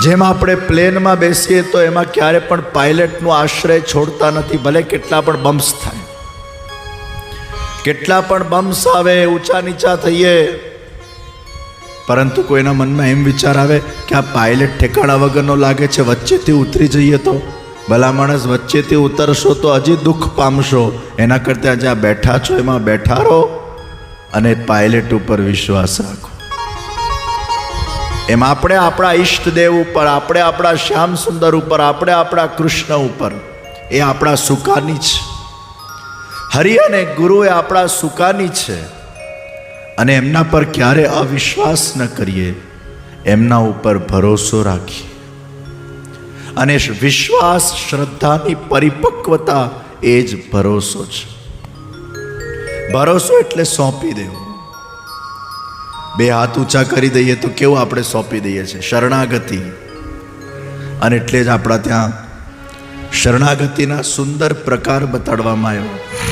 જેમ આપણે પ્લેનમાં બેસીએ તો એમાં ક્યારે પણ પાયલટનો આશ્રય છોડતા નથી, ભલે કેટલા પણ બમ્સ થાય, કેટલા પણ બમ્સ આવે, ઊંચા નીચા થઈએ, પરંતુ કોઈના મનમાં એમ વિચાર આવે કે આ પાયલટ ઠેકાણા વગરનો લાગે છે, વચ્ચેથી ઉતરી જઈએ તો? ભલા માણસ, વચ્ચેથી ઉતરશો તો હજી દુઃખ પામશો. એના કરતાં જ્યાં બેઠા છો એમાં બેઠા રહો અને પાયલટ ઉપર વિશ્વાસ રાખો. એમ આપણે આપણા ઈષ્ટદેવ ઉપર, આપણે આપણા શ્યામ સુંદર ઉપર, આપણે આપણા કૃષ્ણ ઉપર, એ આપણા સુકાની છે. હરિ અને ગુરુ એ આપણા સુકાની છે અને એમના પર ક્યારે અવિશ્વાસ ન કરીએ, એમના ઉપર ભરોસો રાખીએ. અને વિશ્વાસ, શ્રદ્ધાની પરિપક્વતા એ જ ભરોસો છે. ભરોસો એટલે સોંપી દેવો. બે હાથ ઊંચા કરી દઈએ તો કેવું આપણે સોંપી દઈએ છીએ? શરણાગતિ. અને એટલે જ આપણા ત્યાં શરણાગતિના સુંદર પ્રકાર બતાડવામાં આવ્યો.